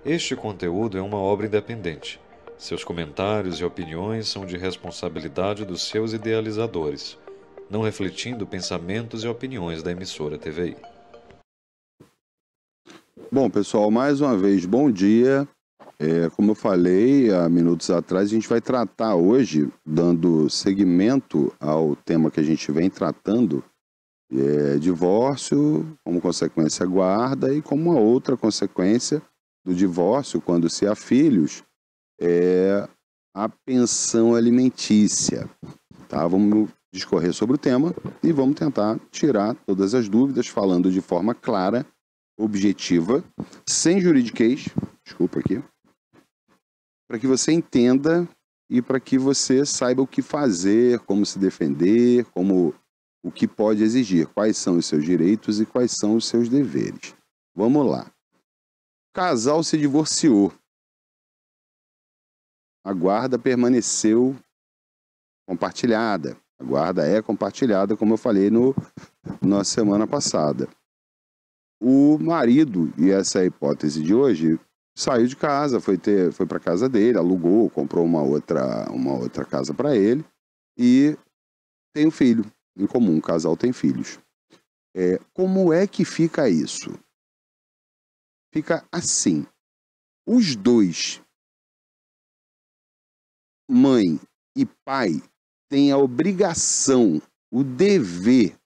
Este conteúdo é uma obra independente. Seus comentários e opiniões são de responsabilidade dos seus idealizadores, não refletindo pensamentos e opiniões da emissora TVI. Bom, pessoal, mais uma vez, bom dia. Como eu falei há minutos atrás, a gente vai tratar hoje, dando seguimento ao tema que a gente vem tratando, divórcio, como consequência guarda, e como uma outra consequência do divórcio, quando se há filhos, é a pensão alimentícia. Tá? Vamos discorrer sobre o tema e vamos tentar tirar todas as dúvidas, falando de forma clara, objetiva, sem juridiquês, desculpa aqui, para que você entenda e para que você saiba o que fazer, como se defender, o que pode exigir, quais são os seus direitos e quais são os seus deveres. Vamos lá. O casal se divorciou. A guarda permaneceu compartilhada. A guarda é compartilhada, como eu falei na semana passada. O marido, e essa é a hipótese de hoje, saiu de casa, foi para casa dele, alugou, comprou uma outra casa para ele e tem um filho em comum, o casal tem filhos. Como é que fica isso? Fica assim, os dois, mãe e pai, têm a obrigação, o dever,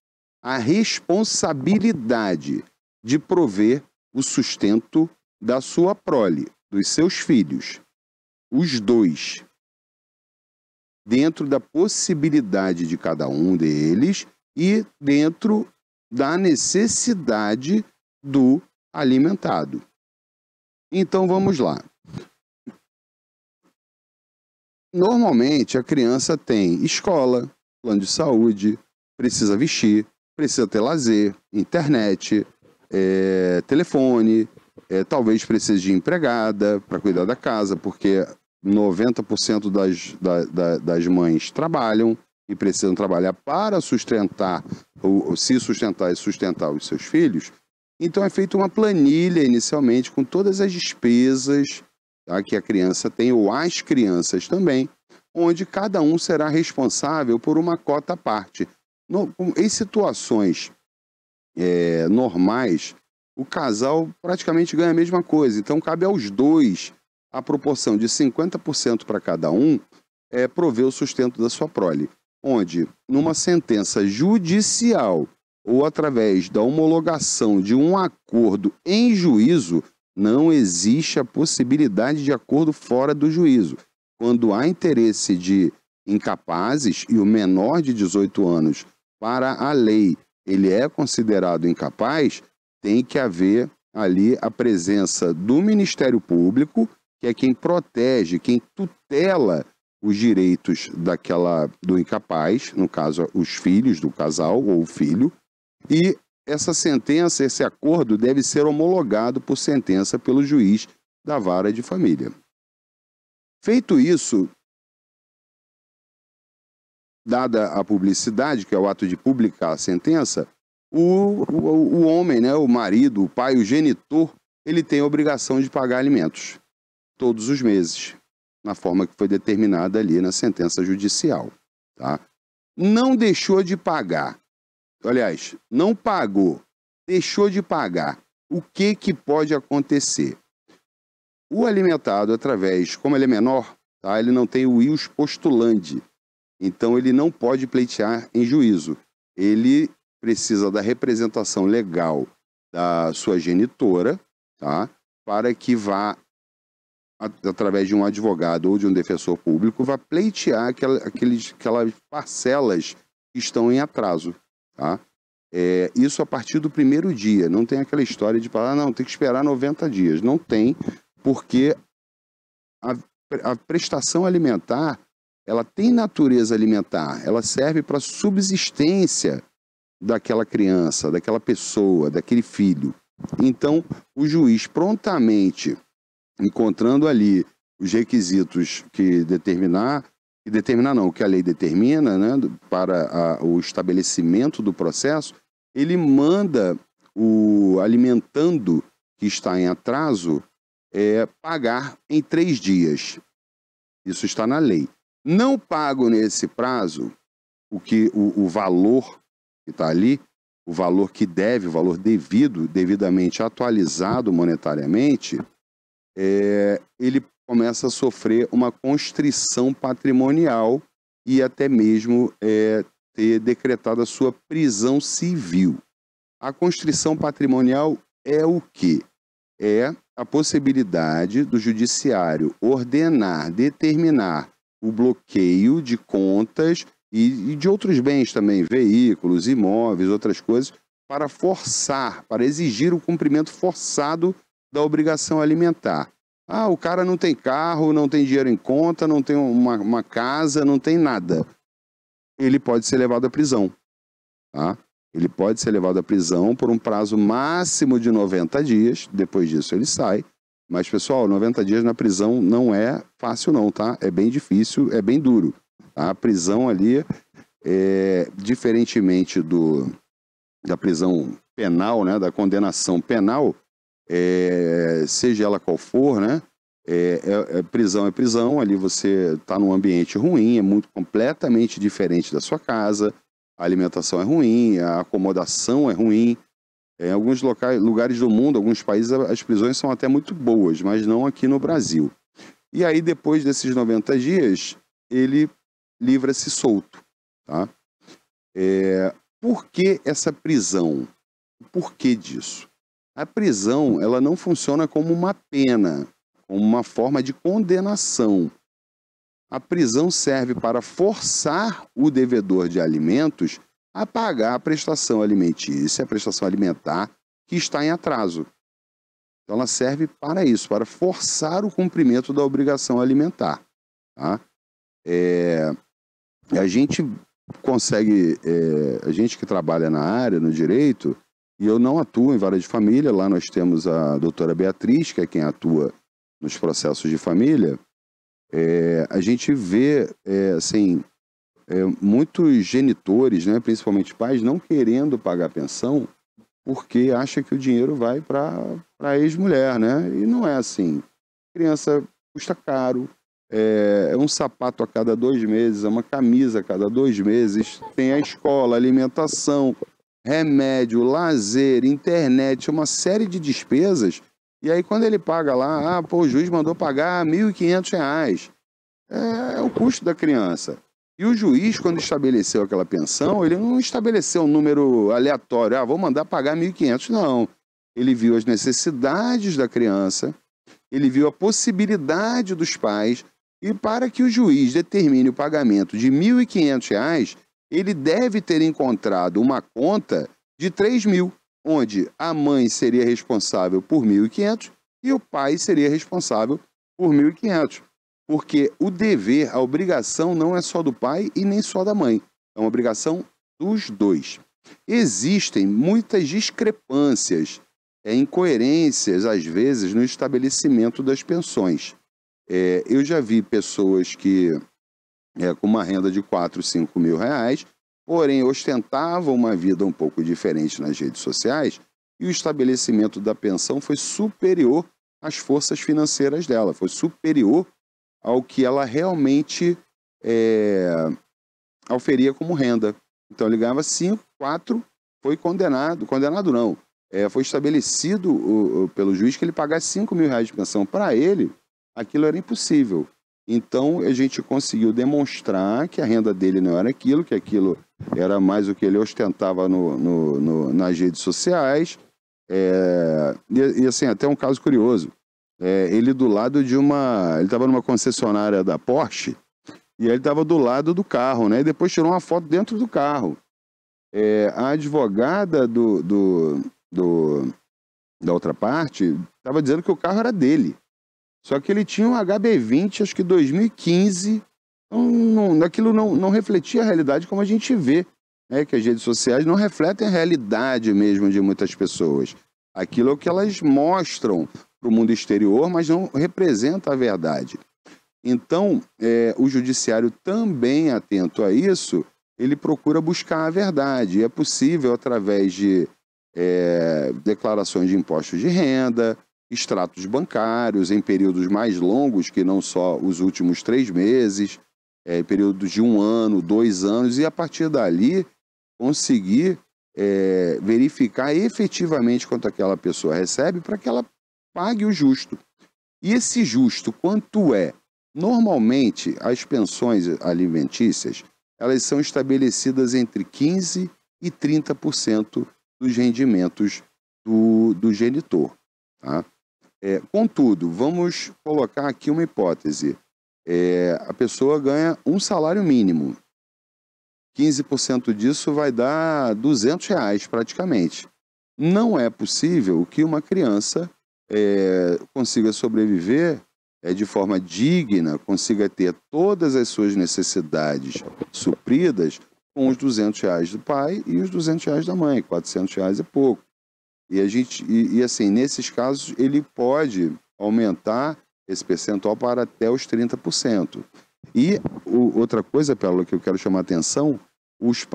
a responsabilidade de prover o sustento da sua prole, dos seus filhos, os dois, dentro da possibilidade de cada um deles e dentro da necessidade do alimentado. Então vamos lá. Normalmente a criança tem escola, plano de saúde, precisa vestir, precisa ter lazer, internet, telefone, talvez precise de empregada para cuidar da casa, porque 90% das mães trabalham e precisam trabalhar para sustentar, se sustentar e sustentar os seus filhos. Então é feita uma planilha inicialmente com todas as despesas, tá, que a criança tem, ou as crianças também, onde cada um será responsável por uma cota à parte. Em situações normais, o casal praticamente ganha a mesma coisa. Então, cabe aos dois a proporção de 50% para cada um prover o sustento da sua prole. Onde, numa sentença judicial ou através da homologação de um acordo em juízo, não existe a possibilidade de acordo fora do juízo. Quando há interesse de incapazes e o menor de 18 anos, para a lei, ele é considerado incapaz, tem que haver ali a presença do Ministério Público, que é quem protege, quem tutela os direitos do incapaz, no caso, os filhos do casal ou o filho, e essa sentença, esse acordo deve ser homologado por sentença pelo juiz da vara de família. Feito isso, dada a publicidade, que é o ato de publicar a sentença, o homem, né, o marido, o pai, o genitor, ele tem a obrigação de pagar alimentos todos os meses, na forma que foi determinada ali na sentença judicial. Tá? Não deixou de pagar, aliás, não pagou, deixou de pagar. O que pode acontecer? O alimentado, como ele é menor, tá, ele não tem o ius postulandi, então ele não pode pleitear em juízo. Ele precisa da representação legal da sua genitora, tá, para que vá, através de um advogado ou de um defensor público, vá pleitear aquelas parcelas que estão em atraso. Tá? Isso a partir do primeiro dia. Não tem aquela história de falar, não, tem que esperar 90 dias. Não tem, porque a prestação alimentar, ela tem natureza alimentar, ela serve para subsistência daquela criança, daquela pessoa, daquele filho. Então, o juiz prontamente, encontrando ali os requisitos que a lei determina, né, para o estabelecimento do processo, ele manda o alimentando que está em atraso pagar em 3 dias. Isso está na lei. Não pago nesse prazo o valor que está ali, o valor que deve, o valor devidamente atualizado monetariamente, ele começa a sofrer uma constrição patrimonial e até mesmo ter decretado a sua prisão civil. A constrição patrimonial é o quê? É a possibilidade do judiciário ordenar, determinar o bloqueio de contas e de outros bens também, veículos, imóveis, outras coisas, para forçar, para exigir o cumprimento forçado da obrigação alimentar. Ah, o cara não tem carro, não tem dinheiro em conta, não tem uma casa, não tem nada. Ele pode ser levado à prisão, tá? Ele pode ser levado à prisão por um prazo máximo de 90 dias, depois disso ele sai. Mas, pessoal, 90 dias na prisão não é fácil não, tá? É bem difícil, é bem duro. Tá? A prisão ali, diferentemente da prisão penal, né, da condenação penal, seja ela qual for, né, prisão é prisão, ali você está num ambiente ruim, completamente diferente da sua casa, a alimentação é ruim, a acomodação é ruim. Em alguns lugares do mundo, alguns países, as prisões são até muito boas, mas não aqui no Brasil. E aí, depois desses 90 dias, ele livra-se solto. Tá? Por que essa prisão? Por que disso? A prisão, ela não funciona como uma pena, como uma forma de condenação. A prisão serve para forçar o devedor de alimentos a pagar a prestação alimentícia, a prestação alimentar que está em atraso. Então ela serve para isso, para forçar o cumprimento da obrigação alimentar. Tá? A gente consegue, a gente que trabalha na área, no direito, e eu não atuo em vara de família, lá nós temos a doutora Beatriz, que é quem atua nos processos de família, a gente vê, assim, muitos genitores, né, principalmente pais, não querendo pagar pensão porque acha que o dinheiro vai para a ex-mulher, né? E não é assim. Criança custa caro, é um sapato a cada 2 meses, é uma camisa a cada 2 meses, tem a escola, alimentação, remédio, lazer, internet, uma série de despesas. E aí quando ele paga lá, o juiz mandou pagar R$ 1.500. É o custo da criança. E o juiz, quando estabeleceu aquela pensão, ele não estabeleceu um número aleatório, vou mandar pagar 1.500, não. Ele viu as necessidades da criança, ele viu a possibilidade dos pais, e para que o juiz determine o pagamento de R$ 1.500, ele deve ter encontrado uma conta de 3.000, onde a mãe seria responsável por 1.500 e o pai seria responsável por 1.500. Porque o dever, a obrigação não é só do pai e nem só da mãe. É uma obrigação dos dois. Existem muitas discrepâncias, incoerências, às vezes, no estabelecimento das pensões. Eu já vi pessoas que, com uma renda de 4, 5 mil reais, porém ostentavam uma vida um pouco diferente nas redes sociais, e o estabelecimento da pensão foi superior às forças financeiras dela, foi superior ao que ela realmente oferia como renda. Então ele ganhava 5, 4, foi condenado não, foi estabelecido pelo juiz que ele pagasse 5 mil reais de pensão. Para ele, aquilo era impossível. Então a gente conseguiu demonstrar que a renda dele não era aquilo, que aquilo era mais o que ele ostentava nas redes sociais. E assim, até um caso curioso. Ele do lado de ele estava numa concessionária da Porsche, e ele estava do lado do carro, né? E depois tirou uma foto dentro do carro. A advogada da outra parte estava dizendo que o carro era dele. Só que ele tinha um HB20, acho que 2015, aquilo não refletia a realidade como a gente vê, né? Que as redes sociais não refletem a realidade mesmo de muitas pessoas. Aquilo é o que elas mostram para o mundo exterior, mas não representa a verdade. Então, o judiciário também atento a isso, ele procura buscar a verdade. É possível através de declarações de impostos de renda, extratos bancários em períodos mais longos, que não só os últimos 3 meses, períodos de 1 ano, 2 anos, e a partir dali conseguir verificar efetivamente quanto aquela pessoa recebe para que ela pague o justo. E esse justo, quanto é? Normalmente, as pensões alimentícias, elas são estabelecidas entre 15% e 30% dos rendimentos do genitor. Tá? Contudo, vamos colocar aqui uma hipótese. A pessoa ganha um salário mínimo. 15% disso vai dar R$ 200 praticamente. Não é possível que uma criança consiga sobreviver de forma digna, consiga ter todas as suas necessidades supridas com os R$ 200 do pai e os R$ 200 da mãe, R$ 400 é pouco. E assim, nesses casos, ele pode aumentar esse percentual para até os 30%. E outra coisa, Pérola, que eu quero chamar a atenção, os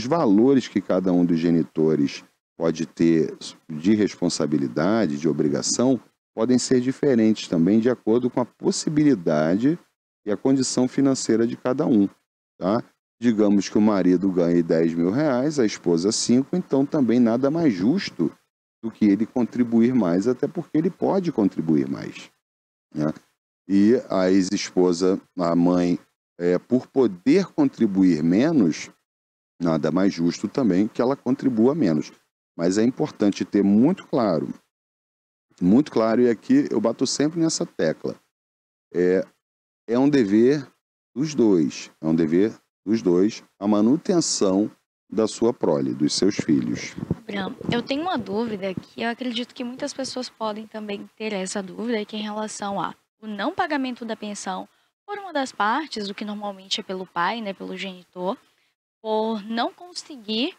valores que cada um dos genitores pode ter de responsabilidade, de obrigação, podem ser diferentes também de acordo com a possibilidade e a condição financeira de cada um. Tá? Digamos que o marido ganhe R$ 10.000, a esposa 5, então também nada mais justo do que ele contribuir mais, até porque ele pode contribuir mais. Né? E a ex-esposa, a mãe, por poder contribuir menos, nada mais justo também que ela contribua menos. Mas é importante ter muito claro, e aqui eu bato sempre nessa tecla, é um dever dos dois, a manutenção da sua prole, dos seus filhos. Abraham, eu tenho uma dúvida que eu acredito que muitas pessoas podem também ter essa dúvida, que é em relação ao não pagamento da pensão por uma das partes, o que normalmente é pelo pai, né, pelo genitor, por não conseguir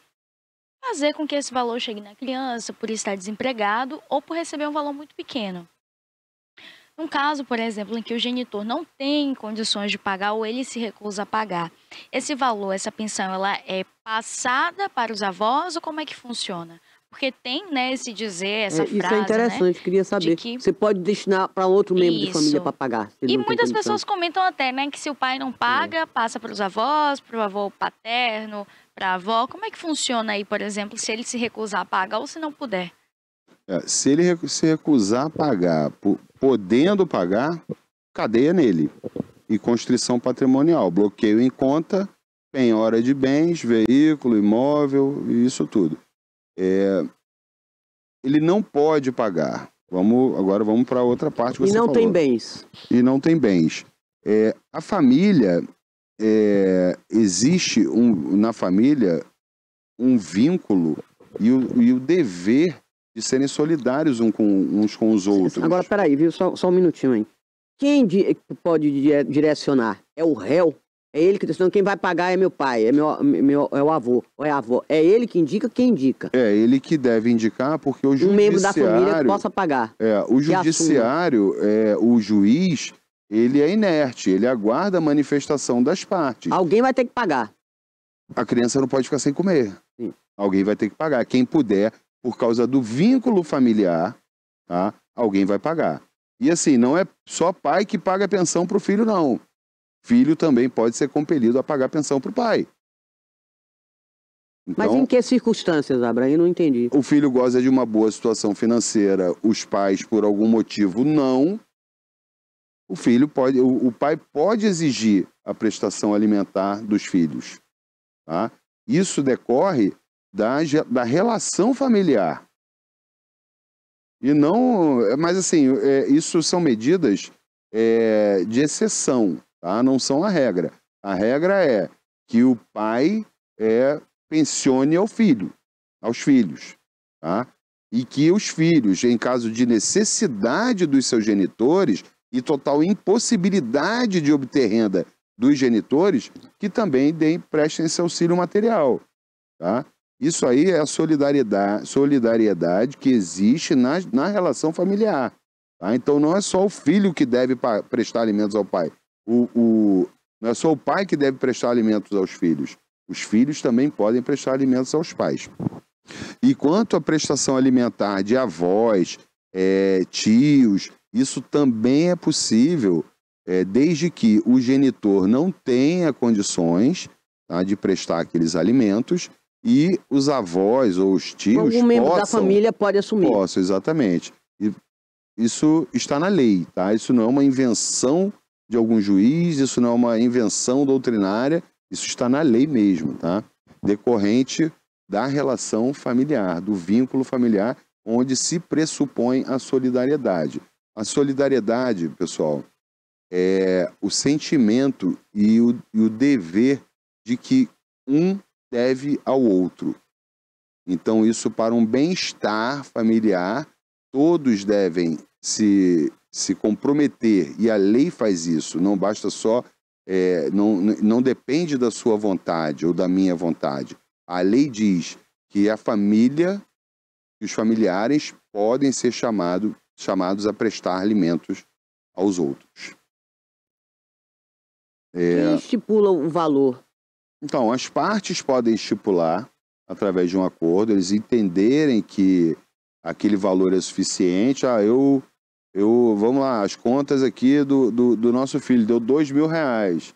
fazer com que esse valor chegue na criança, por estar desempregado ou por receber um valor muito pequeno. Num caso, por exemplo, em que o genitor não tem condições de pagar ou ele se recusa a pagar, esse valor, essa pensão, ela é passada para os avós ou como é que funciona? Porque tem, né, esse dizer, essa frase, isso é interessante, né, queria saber. que... Você pode destinar para outro membro de família para pagar. E muitas pessoas comentam até, né, que se o pai não paga, passa para os avós, para o avô paterno, para a avó. Como é que funciona aí, por exemplo, se ele se recusar a pagar ou se não puder? Se ele se recusar a pagar, podendo pagar, cadeia nele. E constrição patrimonial, bloqueio em conta, penhora de bens, veículo, imóvel, e isso tudo. Ele não pode pagar. Agora vamos para outra parte que você falou. Tem bens. E não tem bens. A família, existe na família um vínculo e o dever de serem solidários uns com os outros. Agora, peraí, viu? Só um minutinho aí. Quem pode direcionar? É o réu? É ele que decide. Quem vai pagar é meu pai, é o avô, ou é a avó. É ele que indica, quem indica? É ele que deve indicar, porque o judiciário... Um membro da família que possa pagar. O judiciário, o juiz, ele é inerte, ele aguarda a manifestação das partes. Alguém vai ter que pagar. A criança não pode ficar sem comer. Sim. Alguém vai ter que pagar. Quem puder, por causa do vínculo familiar, tá? Alguém vai pagar. E assim, não é só pai que paga a pensão para o filho, não. Filho também pode ser compelido a pagar pensão para o pai. Então, mas em que circunstâncias, Abraham? Eu não entendi. O filho goza de uma boa situação financeira, os pais, por algum motivo, não. O pai pode exigir a prestação alimentar dos filhos. Tá? Isso decorre da relação familiar. E não... Mas assim, isso são medidas de exceção. Tá? Não são a regra. A regra é que o pai pensione aos filhos. Tá? E que os filhos, em caso de necessidade dos seus genitores e total impossibilidade de obter renda dos genitores, que também prestem esse auxílio material. Tá? Isso aí é a solidariedade que existe na relação familiar. Tá? Então não é só o filho que deve prestar alimentos ao pai. Não é só o pai que deve prestar alimentos aos filhos. Os filhos também podem prestar alimentos aos pais. E quanto à prestação alimentar de avós, tios, isso também é possível, desde que o genitor não tenha condições, tá, de prestar aqueles alimentos e os avós ou os tios Algum membro da família pode assumir. Posso, exatamente. E isso está na lei, tá? Isso não é uma invenção de algum juiz, isso não é uma invenção doutrinária, isso está na lei mesmo, tá? Decorrente da relação familiar, do vínculo familiar, onde se pressupõe a solidariedade. A solidariedade, pessoal, é o sentimento e o dever de que um deve ao outro. Então, isso para um bem-estar familiar, todos devem se comprometer, e a lei faz isso, não basta só, não depende da sua vontade ou da minha vontade. A lei diz que a família, os familiares podem ser chamados a prestar alimentos aos outros. Quem estipula o valor? Então, as partes podem estipular, através de um acordo, eles entenderem que aquele valor é suficiente. Vamos lá, as contas aqui do nosso filho, deu R$2.000.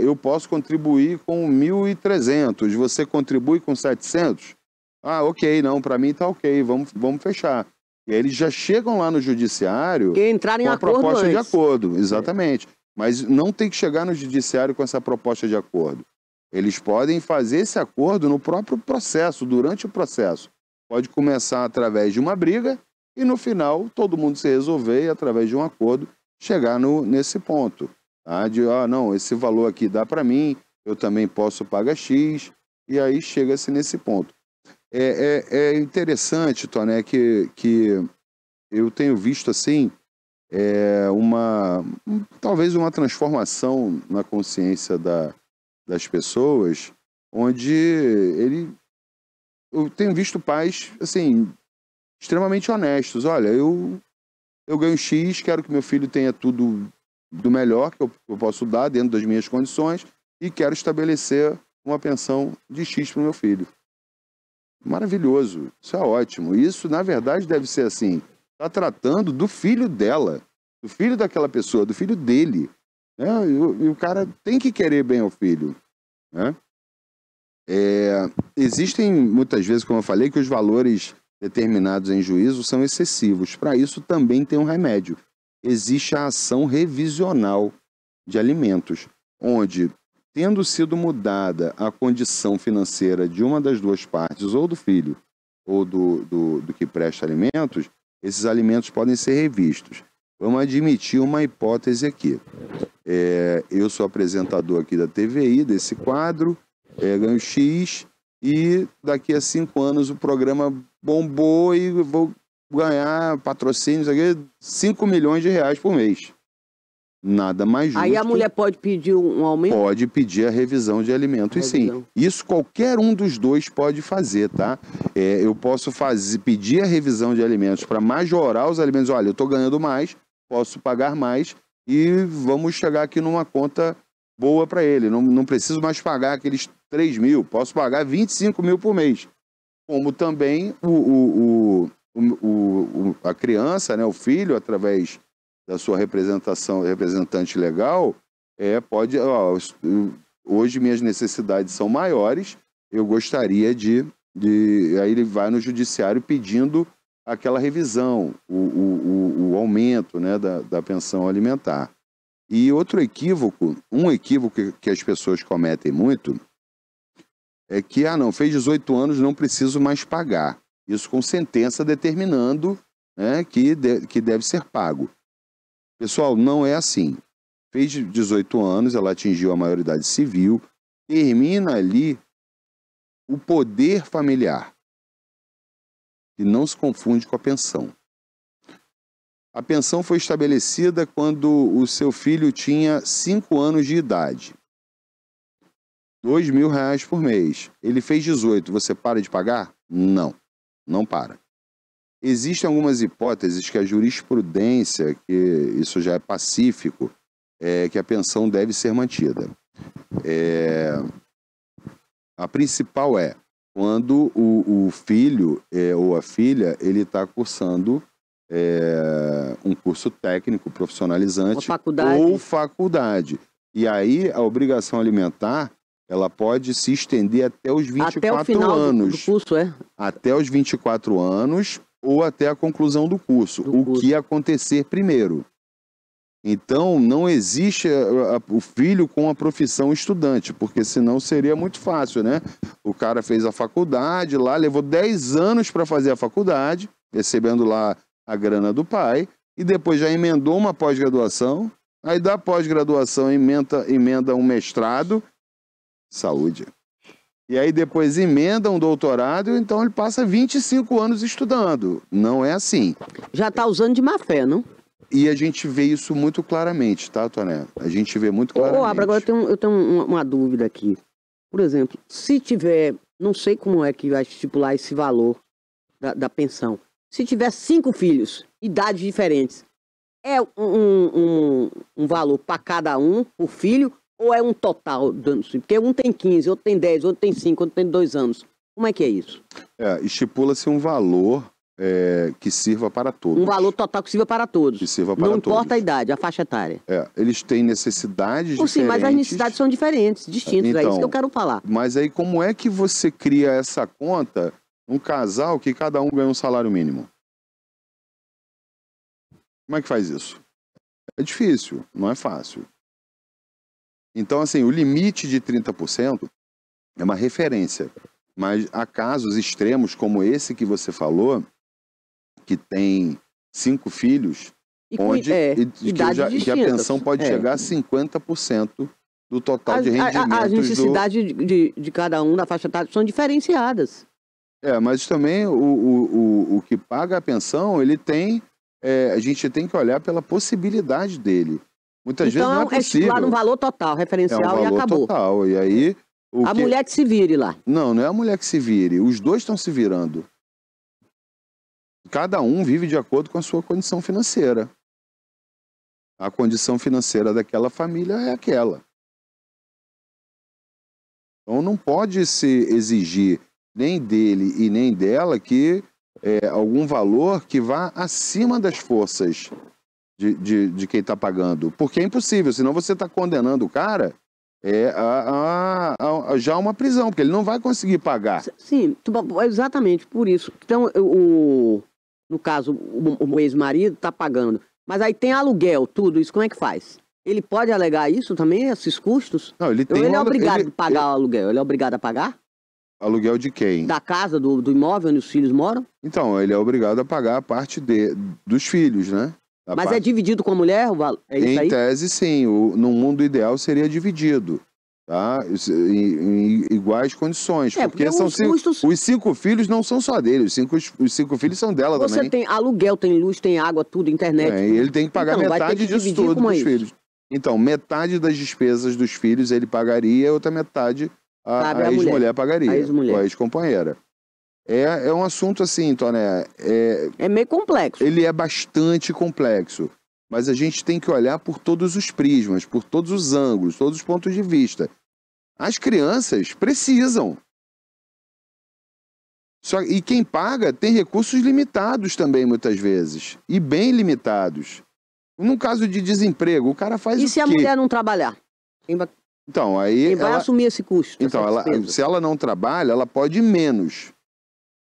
Eu posso contribuir com 1.300, você contribui com 700? Ok, não, para mim tá ok, vamos fechar. E aí eles já chegam lá no judiciário com a proposta de acordo, exatamente. Mas não tem que chegar no judiciário com essa proposta de acordo. Eles podem fazer esse acordo no próprio processo, durante o processo. Pode começar através de uma briga e no final todo mundo se resolver e através de um acordo chegar nesse ponto. Tá? Não, esse valor aqui dá para mim, eu também posso pagar X, e aí chega-se nesse ponto. É interessante, Toné, que eu tenho visto assim, talvez uma transformação na consciência das pessoas, onde eu tenho visto pais assim, extremamente honestos. Olha, eu ganho X, quero que meu filho tenha tudo do melhor que eu posso dar dentro das minhas condições e quero estabelecer uma pensão de X para o meu filho. Maravilhoso, isso é ótimo. Isso, na verdade, deve ser assim. Está tratando do filho dela, do filho daquela pessoa, do filho dele. Né? E o cara tem que querer bem ao filho. Né? Existem, muitas vezes, como eu falei, que os valores determinados em juízo são excessivos. Para isso também tem um remédio. Existe a ação revisional de alimentos, onde, tendo sido mudada a condição financeira de uma das duas partes, ou do filho, ou do que presta alimentos, esses alimentos podem ser revistos. Vamos admitir uma hipótese aqui. Eu sou apresentador aqui da TVI, desse quadro, ganho X, e daqui a 5 anos o programa bombou e vou ganhar patrocínios aqui, 5 milhões de reais por mês. Nada mais justo. Aí a mulher pode pedir um aumento? Pode pedir a revisão de alimentos, e sim. Isso qualquer um dos dois pode fazer, tá? Eu posso pedir a revisão de alimentos para majorar os alimentos. Olha, eu estou ganhando mais, posso pagar mais e vamos chegar aqui numa conta boa para ele. Não preciso mais pagar aqueles 3 mil, posso pagar 25 mil por mês. Como também a criança, né, o filho, através da sua representante legal, pode, hoje minhas necessidades são maiores, eu gostaria aí ele vai no judiciário pedindo aquela revisão, o aumento, né, da pensão alimentar. E outro equívoco, que as pessoas cometem muito, é que, fez 18 anos, não preciso mais pagar. Isso com sentença determinando, né, que deve ser pago. Pessoal, não é assim. Fez 18 anos, ela atingiu a maioridade civil, termina ali o poder familiar, que não se confunde com a pensão. A pensão foi estabelecida quando o seu filho tinha 5 anos de idade. R$2.000 por mês. Ele fez 18, você para de pagar? Não, não para. Existem algumas hipóteses que a jurisprudência, que isso já é pacífico, que a pensão deve ser mantida. A principal quando o filho ou a filha ele está cursando um curso técnico profissionalizante ou faculdade. E aí a obrigação alimentar ela pode se estender até os 24 até o final anos. do curso, Até os 24 anos ou até a conclusão do curso. Que acontecer primeiro. Então, não existe o filho com a profissão estudante, porque senão seria muito fácil, né? O cara fez a faculdade lá, levou 10 anos para fazer a faculdade, recebendo lá a grana do pai, e depois já emendou uma pós-graduação, aí da pós-graduação emenda um mestrado, saúde. E aí depois emenda um doutorado, então ele passa 25 anos estudando. Não é assim. Já está usando de má fé, não? E a gente vê isso muito claramente, tá, Toné? A gente vê muito claramente. Abra, agora eu tenho uma dúvida aqui. Por exemplo, se tiver, não sei como é que vai estipular esse valor da pensão. Se tiver 5 filhos, idades diferentes, é um valor para cada um, por filho, ou é um total? Porque um tem 15, outro tem 10, outro tem 5, outro tem 2 anos. Como é que é isso? Estipula-se um valor que sirva para todos. Um valor total que sirva para todos. Que sirva para não todos. importa a idade, a faixa etária. Eles têm necessidades diferentes. Sim, mas as necessidades são diferentes, distintas. Então, é isso que eu quero falar. Mas aí como é que você cria essa conta um casal que cada um ganha um salário mínimo? Como é que faz isso? É difícil, não é fácil. Então, assim, o limite de 30% é uma referência. Mas há casos extremos como esse que você falou, que tem 5 filhos, que a pensão pode chegar a 50% do total de rendimentos. As necessidades de cada um da faixa etária são diferenciadas. Mas também o que paga a pensão, ele tem... a gente tem que olhar pela possibilidade dele. Muitas vezes não é possível. Então, é um valor total, referencial e acabou. É um valor total. E aí... mulher que se vire lá. Não é a mulher que se vire. Os dois estão se virando. Cada um vive de acordo com a sua condição financeira. A condição financeira daquela família é aquela. Então não pode se exigir nem dele e nem dela que algum valor que vá acima das forças de quem está pagando. Porque é impossível, senão você está condenando o cara já uma prisão, porque ele não vai conseguir pagar. Sim, exatamente, por isso. Então, no caso, o ex-marido está pagando, mas aí tem aluguel, tudo isso, como é que faz? Ele pode alegar isso também, esses custos? Não, ele é obrigado a pagar o aluguel, ele é obrigado a pagar? Aluguel de quem? Da casa, do imóvel onde os filhos moram? Então, ele é obrigado a pagar a parte dos filhos, né? Mas é dividido com a mulher? É isso aí? Em tese, sim. No mundo ideal seria dividido. Tá? Em iguais condições. Porque são os 5 filhos não são só dele. Os 5 filhos são dela também. Você tem aluguel, tem luz, tem água, tudo, internet. E ele tem que pagar metade disso tudo dos filhos. Então, metade das despesas dos filhos ele pagaria, a outra metade a ex-mulher pagaria. A ex-companheira. É um assunto assim, Toné. É meio complexo. Ele é bastante complexo. Mas a gente tem que olhar por todos os prismas, por todos os ângulos, todos os pontos de vista. As crianças precisam. E quem paga tem recursos limitados também, muitas vezes. E bem limitados. Num caso de desemprego, o cara faz o quê? E se a mulher não trabalhar? Então, aí quem vai assumir esse custo? Então, se ela não trabalha, ela pode ir menos.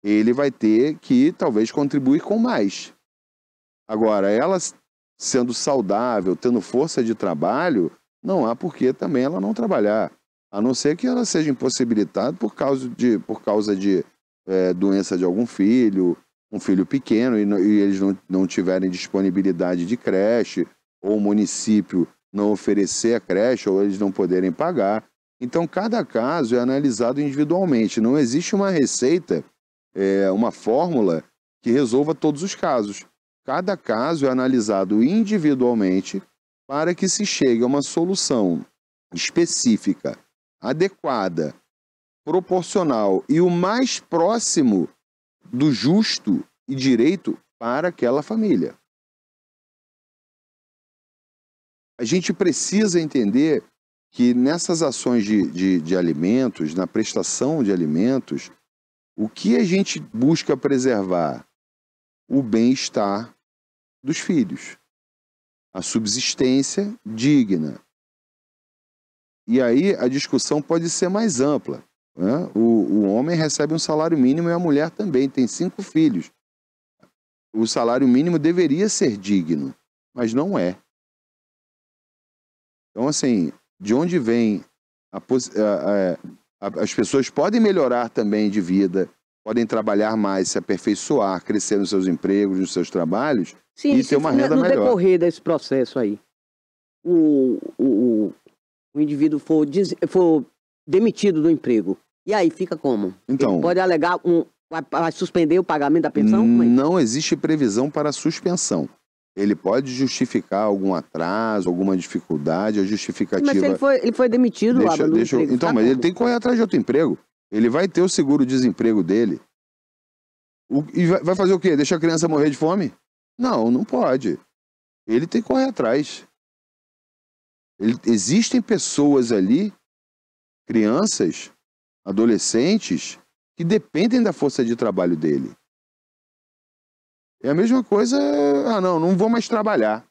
Ele vai ter que, talvez, contribuir com mais. Agora, ela sendo saudável, tendo força de trabalho, não há por que também ela não trabalhar. A não ser que ela seja impossibilitada por causa de doença de algum filho, um filho pequeno, e eles não tiverem disponibilidade de creche, ou o município não oferecer a creche, ou eles não poderem pagar. Então, cada caso é analisado individualmente. Não existe uma receita, uma fórmula que resolva todos os casos. Cada caso é analisado individualmente para que se chegue a uma solução específica, adequada, proporcional e o mais próximo do justo e direito para aquela família. A gente precisa entender que nessas ações de alimentos, na prestação de alimentos, O que a gente busca preservar? O bem-estar dos filhos, a subsistência digna. E aí a discussão pode ser mais ampla, né? O homem recebe um salário mínimo e a mulher também, tem 5 filhos. O salário mínimo deveria ser digno, mas não é. Então, assim, de onde vem as pessoas podem melhorar também de vida, podem trabalhar mais, se aperfeiçoar, crescer nos seus empregos, nos seus trabalhos, sim, e ter uma renda no melhor. No decorrer desse processo aí, o indivíduo for demitido do emprego, e aí fica como? Então, ele pode alegar, vai suspender o pagamento da pensão? Não existe previsão para suspensão. Ele pode justificar algum atraso, alguma dificuldade, a justificativa... Mas ele foi demitido lá do emprego. Então, mas ele tem que correr atrás de outro emprego. Ele vai ter o seguro-desemprego dele. E vai fazer o quê? Deixa a criança morrer de fome? Não, não pode. Ele tem que correr atrás. Existem pessoas ali, crianças, adolescentes, que dependem da força de trabalho dele. É a mesma coisa, não vou mais trabalhar.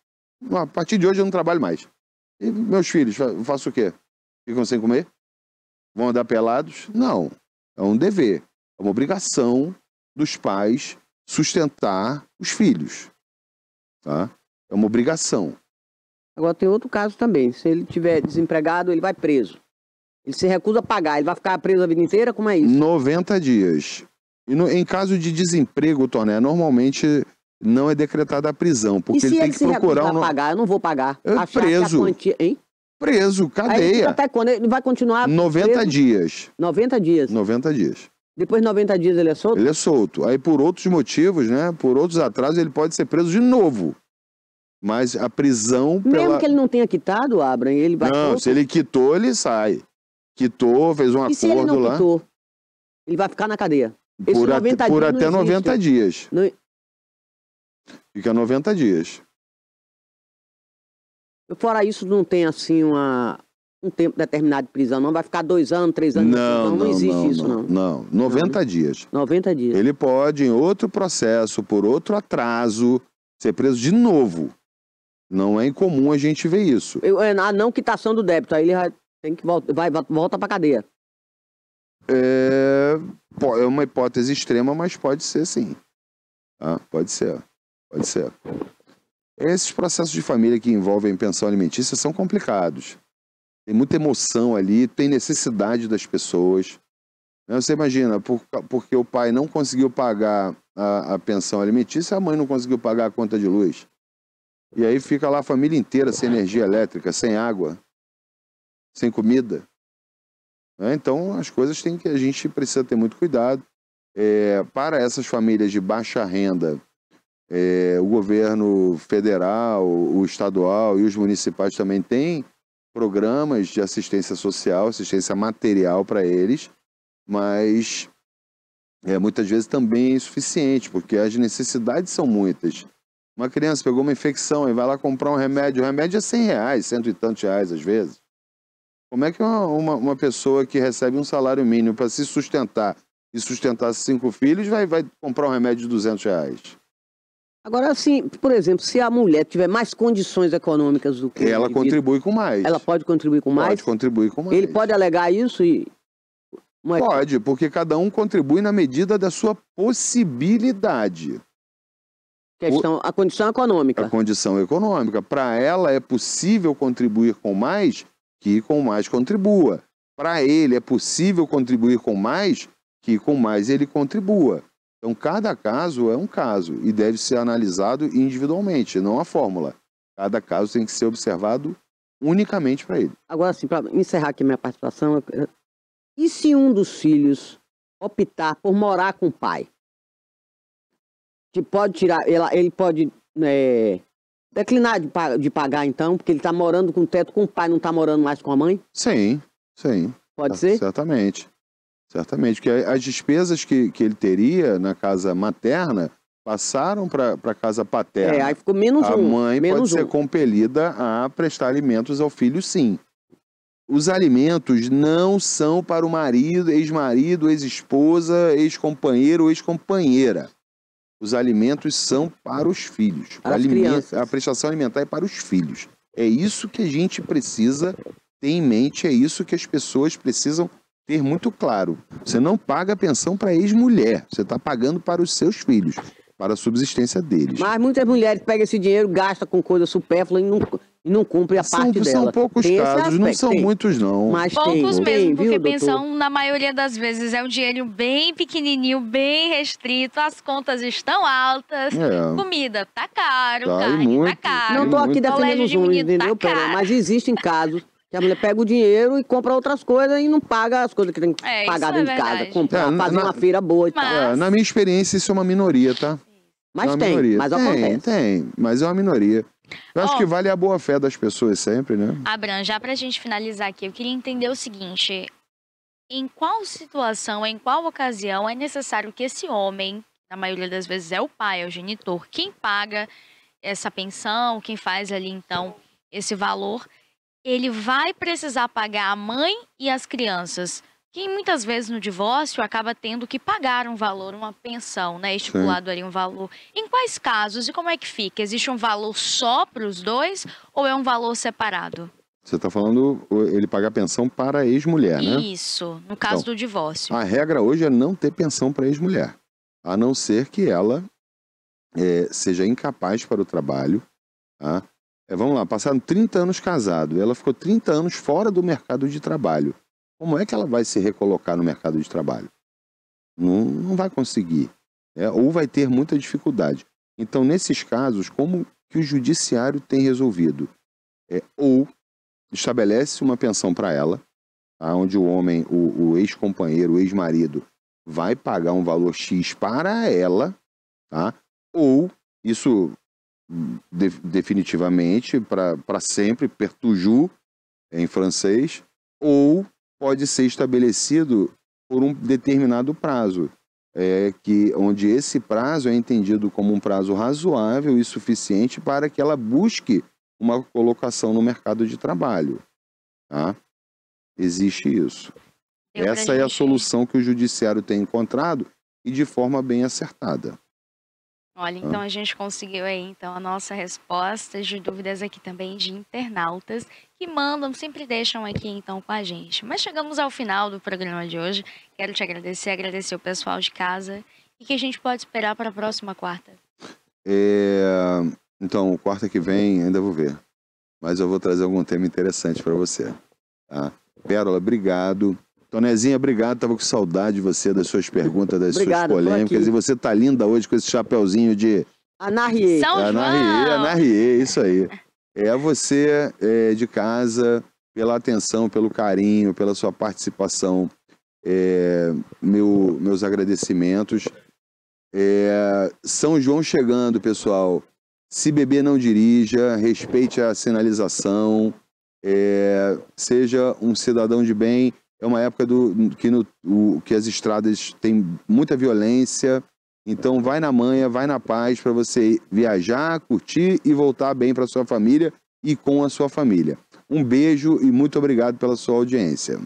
A partir de hoje eu não trabalho mais. E meus filhos, eu faço o quê? Ficam sem comer? Vão andar pelados? Não. É um dever. É uma obrigação dos pais sustentar os filhos. Tá? É uma obrigação. Agora tem outro caso também. Se ele estiver desempregado, ele vai preso. Ele se recusa a pagar. Ele vai ficar preso a vida inteira? Como é isso? 90 dias. E em caso de desemprego, Toné, normalmente não é decretada a prisão, porque ele tem que procurar a pagar, eu não vou pagar. Preso. Quantia, hein? Preso, cadeia. Até quando? Ele vai continuar 90 preso? dias. 90 dias? 90 dias. Depois de 90 dias ele é solto? Ele é solto. Aí por outros motivos, né? Por outros atrasos, ele pode ser preso de novo. Mas a prisão... Mesmo que ele não tenha quitado, Abraham, ele vai Não, solto? se ele quitou, ele sai. Quitou, fez um acordo lá. E se ele não quitou? Ele vai ficar na cadeia? Por até 90 dias. Não... Fica 90 dias. Fora isso, não tem assim um tempo determinado de prisão, não? Vai ficar 2 anos, 3 anos de prisão? Não existe isso, não. Não, 90 dias. 90 dias. Ele pode, em outro processo, por outro atraso, ser preso de novo. Não é incomum a gente ver isso. A não quitação do débito, aí ele tem que volta pra cadeia. É uma hipótese extrema, mas pode ser sim. Pode ser. Esses processos de família que envolvem pensão alimentícia são complicados. Tem muita emoção ali, tem necessidade das pessoas. Você imagina, porque o pai não conseguiu pagar a pensão alimentícia, a mãe não conseguiu pagar a conta de luz. E aí fica lá a família inteira sem energia elétrica, sem água, sem comida. Então, as coisas a gente precisa ter muito cuidado. Para essas famílias de baixa renda, o governo federal, o estadual e os municipais também têm programas de assistência social, assistência material para eles, mas muitas vezes também é insuficiente, porque as necessidades são muitas. Uma criança pegou uma infecção e vai lá comprar um remédio, o remédio é R$100, cento e tantos reais às vezes. Como é que uma pessoa que recebe um salário mínimo para se sustentar e sustentar 5 filhos vai comprar um remédio de R$200? Agora, assim, por exemplo, se a mulher tiver mais condições econômicas do que ela contribui com mais. Ela pode contribuir com mais? Pode contribuir com mais. Ele pode alegar isso e... Pode, porque cada um contribui na medida da sua possibilidade. A condição econômica. A condição econômica. Para ela é possível contribuir com mais, que com mais contribua. Para ele é possível contribuir com mais, que com mais ele contribua. Então, cada caso é um caso e deve ser analisado individualmente, não a fórmula. Cada caso tem que ser observado unicamente para ele. Agora, assim, para encerrar aqui minha participação, e se um dos filhos optar por morar com o pai? Que pode tirar, ele pode declinar de pagar, então, porque ele está morando com o teto com o pai, não está morando mais com a mãe? Sim. Pode ser? Certamente, porque as despesas que ele teria na casa materna passaram para a casa paterna. Aí ficou menos a mãe pode ser compelida a prestar alimentos ao filho, sim. os alimentos não são para o marido, ex-marido, ex-esposa, ex-companheiro ou ex-companheira. Os alimentos são para os filhos. Para as crianças. A prestação alimentar é para os filhos. É isso que a gente precisa ter em mente, é isso que as pessoas precisam ter muito claro. Você não paga a pensão para ex-mulher, você está pagando para os seus filhos, para a subsistência deles. Mas muitas mulheres pegam esse dinheiro, gastam com coisa supérflua e não cumprem a parte dela. São poucos Tem esse casos, não aspecto, são tem. muitos não. Mas Poucos tem, mesmo, porque viu, pensão, doutor? na maioria das vezes, é um dinheiro bem pequenininho, bem restrito, as contas estão altas, comida tá caro, Tá, e carne muito. tá caro. Não tô aqui defendendo colégio os de números, menino entendeu, tá Pera? caro. Mas existem casos que a mulher pega o dinheiro e compra outras coisas e não paga as coisas que tem que É, pagar isso é dentro de casa. verdade. Comprar, fazer uma feira boa e tal. Mas- Na minha experiência, isso é uma minoria, tá? Mas É uma tem, minoria. mas acontece. Tem, mas é uma minoria. Eu acho Ó. que vale a boa fé das pessoas sempre, né? Abram, já pra gente finalizar aqui, eu queria entender o seguinte: em qual situação, em qual ocasião é necessário que esse homem, na maioria das vezes é o pai, é o genitor, quem paga essa pensão, quem faz ali então esse valor, ele vai precisar pagar a mãe e as crianças? Que muitas vezes no divórcio acaba tendo que pagar um valor, uma pensão, né? Estipulado ali um valor. Em quais casos e como é que fica? Existe um valor só para os dois ou é um valor separado? Você está falando ele pagar pensão para a ex-mulher, né? Isso, no caso Então, do divórcio. A regra hoje é não ter pensão para ex-mulher, a não ser que ela seja incapaz para o trabalho. Tá? Vamos lá, passaram 30 anos casado, ela ficou 30 anos fora do mercado de trabalho. Como é que ela vai se recolocar no mercado de trabalho? Não vai conseguir, ou vai ter muita dificuldade. Então, nesses casos, como que o judiciário tem resolvido? Ou estabelece uma pensão para ela, tá? Onde o homem, o ex-companheiro, o ex-marido, vai pagar um valor X para ela, tá? Ou isso definitivamente, para sempre, per toujours, em francês, ou pode ser estabelecido por um determinado prazo, onde esse prazo é entendido como um prazo razoável e suficiente para que ela busque uma colocação no mercado de trabalho. Tá? Existe isso. Deu pra Essa é a gente- solução que o judiciário tem encontrado e de forma bem acertada. Olha, então a gente conseguiu aí então a nossa resposta de dúvidas aqui também de internautas que mandam, sempre deixam aqui então com a gente. Mas chegamos ao final do programa de hoje. Quero te agradecer o pessoal de casa e que a gente pode esperar para a próxima quarta. Então, quarta que vem ainda vou ver. Mas eu vou trazer algum tema interessante para você. Tá? Pérola, obrigado. Tonezinha, obrigado. Tava com saudade de você, das suas perguntas, das Obrigado, tô suas polêmicas. aqui. E você tá linda hoje com esse chapeuzinho de Anarriê. São João! Anarriê, isso aí. A você de casa, pela atenção, pelo carinho, pela sua participação. Meus agradecimentos. São João chegando, pessoal. Se beber, não dirija, respeite a sinalização, seja um cidadão de bem. É uma época que as estradas têm muita violência, então vai na manha, vai na paz para você viajar, curtir e voltar bem para sua família e com a sua família. Um beijo e muito obrigado pela sua audiência.